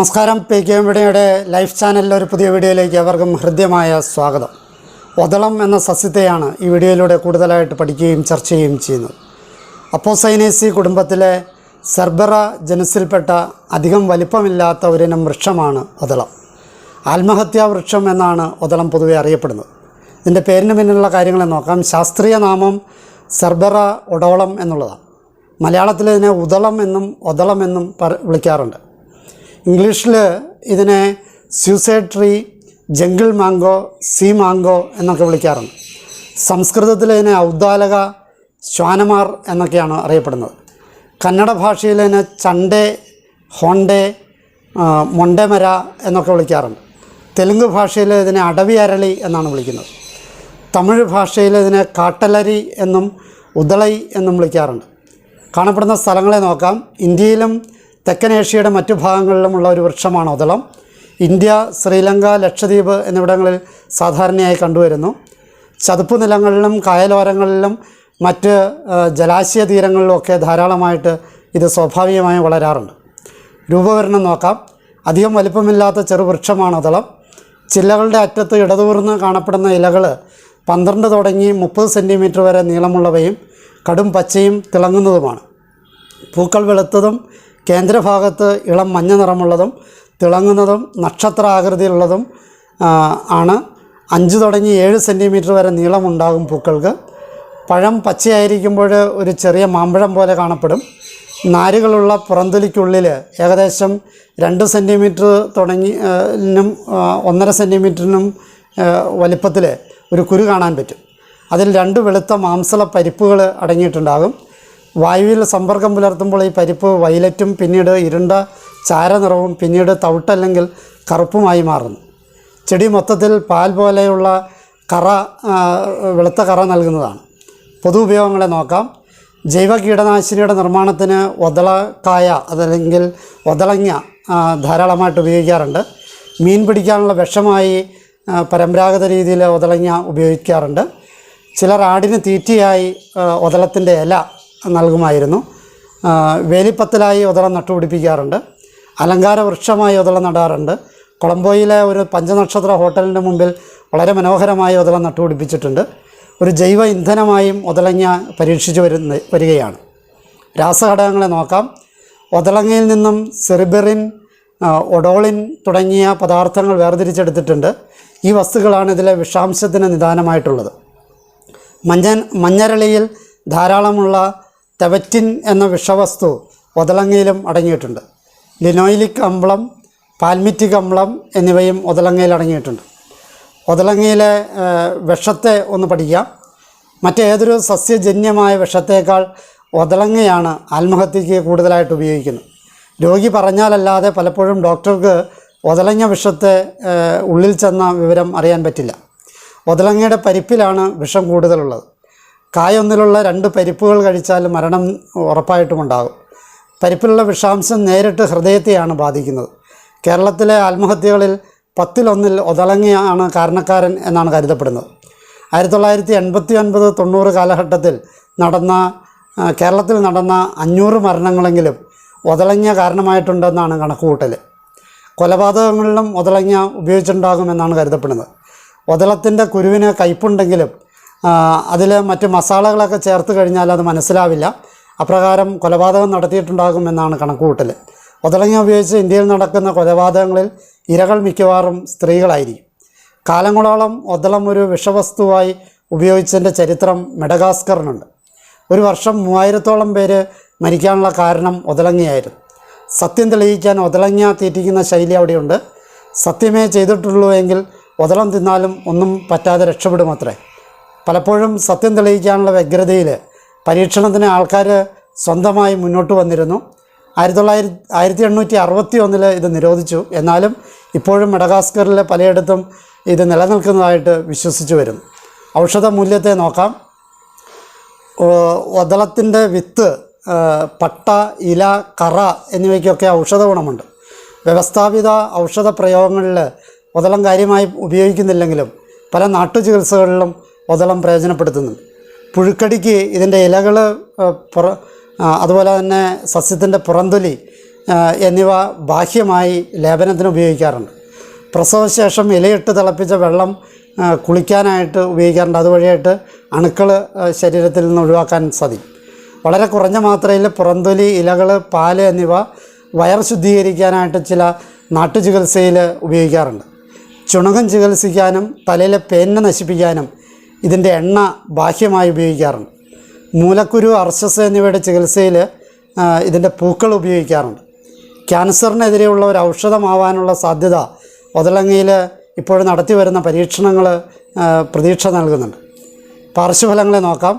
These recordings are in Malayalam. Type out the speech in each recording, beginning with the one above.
നമസ്കാരം. PKM വീഡിയോയുടെ ലൈഫ് ചാനലിലെ ഒരു പുതിയ വീഡിയോയിലേക്ക് അവർക്കും ഹൃദ്യമായ സ്വാഗതം. ഒതളം എന്ന സസ്യത്തെയാണ് ഈ വീഡിയോയിലൂടെ കൂടുതലായിട്ട് പഠിക്കുകയും ചർച്ച ചെയ്യുകയും ചെയ്യുന്നത്. അപ്പോസൈനേസി കുടുംബത്തിലെ സെർബറ ജനുസിൽപ്പെട്ട അധികം വലിപ്പമില്ലാത്ത ഒരിനം വൃക്ഷമാണ് ഒതളം. ആത്മഹത്യാ വൃക്ഷം എന്നാണ് ഒതളം പൊതുവെ അറിയപ്പെടുന്നത്. ഇതിൻ്റെ പേരിന് പിന്നിലുള്ള കാര്യങ്ങളെ നോക്കാം. ശാസ്ത്രീയ നാമം സെർബറ ഒഡോളം എന്നുള്ളതാണ്. മലയാളത്തിൽ ഇതിനെ ഉദളം എന്നും ഒതളം എന്നും വിളിക്കാറുണ്ട്. ഇംഗ്ലീഷിൽ ഇതിനെ suicide tree, jungle mango, sea mango എന്നൊക്കെ വിളിക്കാറുണ്ട്. സംസ്കൃതത്തിൽ ഇതിനെ ഔദ്ദാലക, ശ്വാനമാർ എന്നൊക്കെയാണ് അറിയപ്പെടുന്നത്. കന്നഡ ഭാഷയിൽ ഇതിനെ ചണ്ടേ, ഹോണ്ടേ, മൊണ്ടേമര എന്നൊക്കെ വിളിക്കാറുണ്ട്. തെലുങ്ക് ഭാഷയിൽ ഇതിനെ അടവി അരളി എന്നാണ് വിളിക്കുന്നത്. തമിഴ് ഭാഷയിൽ ഇതിനെ കാട്ടലരി എന്നും ഉദളൈ എന്നും വിളിക്കാറുണ്ട്. കാണപ്പെടുന്ന സ്ഥലങ്ങളെ നോക്കാം. ഇന്ത്യയിലും തെക്കൻ ഏഷ്യയുടെ മറ്റു ഭാഗങ്ങളിലുമുള്ള ഒരു വൃക്ഷമാണ് ഒതളം. ഇന്ത്യ, ശ്രീലങ്ക, ലക്ഷദ്വീപ് എന്നിവിടങ്ങളിൽ സാധാരണയായി കണ്ടുവരുന്നു. ചതുപ്പ് നിലങ്ങളിലും കായലോരങ്ങളിലും മറ്റ് ജലാശയ തീരങ്ങളിലുമൊക്കെ ധാരാളമായിട്ട് ഇത് സ്വാഭാവികമായി വളരാറുണ്ട്. രൂപവരണം നോക്കാം. അധികം വലിപ്പമില്ലാത്ത ചെറുവൃക്ഷമാണ് ഒതളം. ചില്ലകളുടെ അറ്റത്ത് ഇടതൂർന്ന് കാണപ്പെടുന്ന ഇലകൾ 12 തുടങ്ങി 30 സെൻറ്റിമീറ്റർ വരെ നീളമുള്ളവയും കടും പച്ചയും തിളങ്ങുന്നതുമാണ്. പൂക്കൾ വെളുത്തതും കേന്ദ്രഭാഗത്ത് ഇളം മഞ്ഞ നിറമുള്ളതും തിളങ്ങുന്നതും നക്ഷത്ര ആകൃതിയിലുള്ളതും ആണ്. 5 തുടങ്ങി 7 സെൻറ്റിമീറ്റർ വരെ നീളമുണ്ടാകും പൂക്കൾക്ക്. പഴം പച്ചയായിരിക്കുമ്പോൾ ഒരു ചെറിയ മാമ്പഴം പോലെ കാണപ്പെടും. നാരുകളുള്ള പുറന്തൊലിക്കുള്ളിൽ ഏകദേശം 2 സെൻറ്റിമീറ്റർ തുടങ്ങി 1.5 സെൻറ്റിമീറ്ററിനും വലിപ്പത്തിൽ ഒരു കുരു കാണാൻ പറ്റും. അതിൽ 2 വെളുത്ത മാംസള പരിപ്പുകൾ അടങ്ങിയിട്ടുണ്ടാകും. വായുവിൽ സമ്പർക്കം പുലർത്തുമ്പോൾ ഈ പരിപ്പ് വയലറ്റും പിന്നീട് ഇരുണ്ട ചാരനിറവും പിന്നീട് തവിട്ടല്ലെങ്കിൽ കറുപ്പുമായി മാറുന്നു. ചെടി മൊത്തത്തിൽ പാൽ പോലെയുള്ള വെളുത്ത കറ നൽകുന്നതാണ്. പൊതു ഉപയോഗങ്ങളെ നോക്കാം. ജൈവ കീടനാശിനിയുടെ നിർമ്മാണത്തിന് ഒതളക്കായ അതല്ലെങ്കിൽ ഒതളങ്ങ ധാരാളമായിട്ട് ഉപയോഗിക്കാറുണ്ട്. മീൻ പിടിക്കാനുള്ള വിഷമായി പരമ്പരാഗത രീതിയിൽ ഒതളങ്ങ ഉപയോഗിക്കാറുണ്ട്. ചിലർ ആടിന് തീറ്റയായി ഒതളത്തിൻ്റെ ഇല നൽകുമായിരുന്നു. വേലിപ്പത്തലായി ഒതളം നട്ടുപിടിപ്പിക്കാറുണ്ട്. അലങ്കാര വൃക്ഷമായി ഒതളം നടാറുണ്ട്. കൊളംബോയിലെ ഒരു പഞ്ചനക്ഷത്ര ഹോട്ടലിൻ്റെ മുമ്പിൽ വളരെ മനോഹരമായി ഒതളം നട്ടുപിടിപ്പിച്ചിട്ടുണ്ട്. ഒരു ജൈവ ഇന്ധനമായും ഒതളങ്ങ പരീക്ഷിച്ച് വരികയാണ്. രാസഘടകങ്ങളെ നോക്കാം. ഒതളങ്ങയിൽ നിന്നും സെറിബെറിൻ, ഒഡോളിൻ തുടങ്ങിയ പദാർത്ഥങ്ങൾ വേർതിരിച്ചെടുത്തിട്ടുണ്ട്. ഈ വസ്തുക്കളാണ് ഇതിലെ വിഷാംശത്തിന് നിദാനമായിട്ടുള്ളത്. മഞ്ഞരളിയിൽ ധാരാളമുള്ള തെവറ്റിൻ എന്ന വിഷവസ്തു ഒതളങ്ങയിലും അടങ്ങിയിട്ടുണ്ട്. ലിനോയിലിക് അമ്ലം, പാൽമിറ്റിക് അമ്ലം എന്നിവയും ഒതളങ്ങയിൽ അടങ്ങിയിട്ടുണ്ട്. ഒതളങ്ങയിലെ വിഷത്തെ ഒന്ന് പഠിക്കാം. മറ്റേതൊരു സസ്യജന്യമായ വിഷത്തേക്കാൾ ഒതളങ്ങയാണ് ആത്മഹത്യയ്ക്ക് കൂടുതലായിട്ട് ഉപയോഗിക്കുന്നത്. രോഗി പറഞ്ഞാലല്ലാതെ പലപ്പോഴും ഡോക്ടർക്ക് ഒതളങ്ങ വിഷത്തെ ഉള്ളിൽ ചെന്ന വിവരം അറിയാൻ പറ്റില്ല. ഒതളങ്ങയുടെ പരിപ്പിലാണ് വിഷം കൂടുതലുള്ളത്. കായൊന്നിലുള്ള 2 പരിപ്പുകൾ കഴിച്ചാൽ മരണം ഉറപ്പായിട്ടുമുണ്ടാകും. പരിപ്പിലുള്ള വിഷാംശം നേരിട്ട് ഹൃദയത്തെയാണ് ബാധിക്കുന്നത്. കേരളത്തിലെ ആത്മഹത്യകളിൽ 10-1 ഒതളങ്ങയാണ് കാരണക്കാരൻ എന്നാണ് കരുതപ്പെടുന്നത്. 1989-90 കാലഘട്ടത്തിൽ കേരളത്തിൽ നടന്ന 500 മരണങ്ങളെങ്കിലും ഒതളങ്ങ കാരണമായിട്ടുണ്ടെന്നാണ് കണക്കുകൂട്ടൽ. കൊലപാതകങ്ങളിലും ഒതളങ്ങ ഉപയോഗിച്ചിട്ടുണ്ടാകുമെന്നാണ് കരുതപ്പെടുന്നത്. ഒതളത്തിൻ്റെ കുരുവിന് കയ്പുണ്ടെങ്കിലും അതിൽ മറ്റ് മസാലകളൊക്കെ ചേർത്ത് കഴിഞ്ഞാൽ അത് മനസ്സിലാവില്ല. അപ്രകാരം കൊലപാതകം നടത്തിയിട്ടുണ്ടാകുമെന്നാണ് കണക്കുകൂട്ടൽ. ഒതളങ്ങ ഉപയോഗിച്ച് ഇന്ത്യയിൽ നടക്കുന്ന കൊലപാതകങ്ങളിൽ ഇരകൾ മിക്കവാറും സ്ത്രീകളായിരിക്കും. കാലങ്ങളോളം ഒതളം ഒരു വിഷവസ്തുവായി ഉപയോഗിച്ചതിൻ്റെ ചരിത്രം മെഡഗാസ്കറിനുണ്ട്. ഒരു വർഷം 3000-ഓളം പേര് മരിക്കാനുള്ള കാരണം ഒതളങ്ങയായിരുന്നു. സത്യം തെളിയിക്കാൻ ഒതളങ്ങ തീറ്റിക്കുന്ന ശൈലി അവിടെയുണ്ട്. സത്യമേ ചെയ്തിട്ടുള്ളൂ എങ്കിൽ ഒതളം തിന്നാലും ഒന്നും പറ്റാതെ രക്ഷപ്പെടുമത്രേ. പലപ്പോഴും സത്യം തെളിയിക്കാനുള്ള വ്യഗ്രതയിൽ പരീക്ഷണത്തിന് ആൾക്കാർ സ്വന്തമായി മുന്നോട്ട് വന്നിരുന്നു. 1861 ഇത് നിരോധിച്ചു. എന്നാലും ഇപ്പോഴും മെഡഗാസ്കറിലെ പലയിടത്തും ഇത് നിലനിൽക്കുന്നതായിട്ട് വിശ്വസിച്ചു വരുന്നു. ഔഷധ മൂല്യത്തെ നോക്കാം. ഒതളത്തിൻ്റെ വിത്ത്, പട്ട, ഇല, കറ എന്നിവയ്ക്കൊക്കെ ഔഷധ ഗുണമുണ്ട്. വ്യവസ്ഥാപിത ഔഷധ പ്രയോഗങ്ങളിൽ ഒതളം കാര്യമായി ഉപയോഗിക്കുന്നില്ലെങ്കിലും പല നാട്ടുചികിത്സകളിലും ഒതളം പ്രയോജനപ്പെടുത്തുന്നുണ്ട്. പുഴുക്കടിക്ക് ഇതിൻ്റെ ഇലകൾ അതുപോലെ തന്നെ സസ്യത്തിൻ്റെ പുറന്തൊലി എന്നിവ ബാഹ്യമായി ലേപനത്തിന് ഉപയോഗിക്കാറുണ്ട്. പ്രസവശേഷം ഇലയിട്ട് തിളപ്പിച്ച വെള്ളം കുളിക്കാനായിട്ട് ഉപയോഗിക്കാറുണ്ട്. അതുവഴിയായിട്ട് അണുക്കൾ ശരീരത്തിൽ നിന്ന് ഒഴിവാക്കാൻ സാധിക്കും. വളരെ കുറഞ്ഞ മാത്രയിൽ പുറന്തൊലി, ഇലകൾ, പാല് എന്നിവ വയർ ശുദ്ധീകരിക്കാനായിട്ട് ചില നാട്ടുചികിത്സയിൽ ഉപയോഗിക്കാറുണ്ട്. ചുണകം ചികിത്സിക്കാനും തലയിലെ പേനിനെ നശിപ്പിക്കാനും ഇതിൻ്റെ എണ്ണ ബാഹ്യമായി ഉപയോഗിക്കാറുണ്ട്. മൂലക്കുരു, അർശസ് എന്നിവയുടെ ചികിത്സയിൽ ഇതിൻ്റെ പൂക്കൾ ഉപയോഗിക്കാറുണ്ട്. ക്യാൻസറിനെതിരെയുള്ള ഒരു ഔഷധമാവാനുള്ള സാധ്യത ഒതളങ്ങയിൽ ഇപ്പോഴും നടത്തി വരുന്ന പരീക്ഷണങ്ങൾ പ്രതീക്ഷ നൽകുന്നുണ്ട്. പാർശ്വഫലങ്ങളെ നോക്കാം.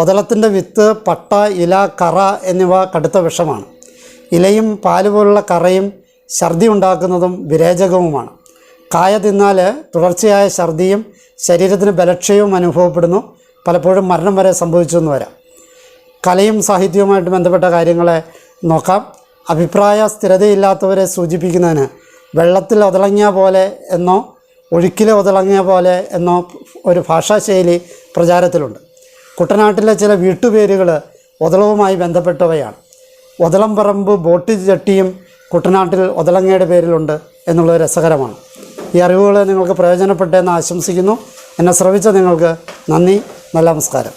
ഒതളത്തിൻ്റെ വിത്ത്, പട്ട, ഇല, കറ എന്നിവ കടുത്ത വിഷമാണ്. ഇലയും പാല് പോലുള്ള കറയും ഛർദി ഉണ്ടാക്കുന്നതും വിരേചകവുമാണ്. കായ തിന്നാൽ തുടർച്ചയായ ഛർദിയും ശരീരത്തിന് ബലക്ഷയവും അനുഭവപ്പെടുന്നു. പലപ്പോഴും മരണം വരെ സംഭവിച്ചെന്ന് വരാം. കലയും സാഹിത്യവുമായിട്ട് ബന്ധപ്പെട്ട കാര്യങ്ങളെ നോക്കാം. അഭിപ്രായ സ്ഥിരതയില്ലാത്തവരെ സൂചിപ്പിക്കുന്നതിന് വെള്ളത്തിൽ ഒതളങ്ങിയ പോലെ എന്നോ ഒഴുക്കിൽ ഒതളങ്ങിയ പോലെ എന്നോ ഒരു ഭാഷാശൈലി പ്രചാരത്തിലുണ്ട്. കുട്ടനാട്ടിലെ ചില വീട്ടുപേരുകൾ ഒതളവുമായി ബന്ധപ്പെട്ടവയാണ്. ഒതളം പറമ്പ്, ബോട്ട് ചട്ടിയും കുട്ടനാട്ടിൽ ഒതളങ്ങയുടെ പേരിലുണ്ട് എന്നുള്ളത് രസകരമാണ്. ഈ അറിവുകൾ നിങ്ങൾക്ക് പ്രയോജനപ്പെട്ടെന്ന് ആശംസിക്കുന്നു. എന്നെ ശ്രവിച്ച നിങ്ങൾക്ക് നന്ദി. നല്ല നമസ്കാരം.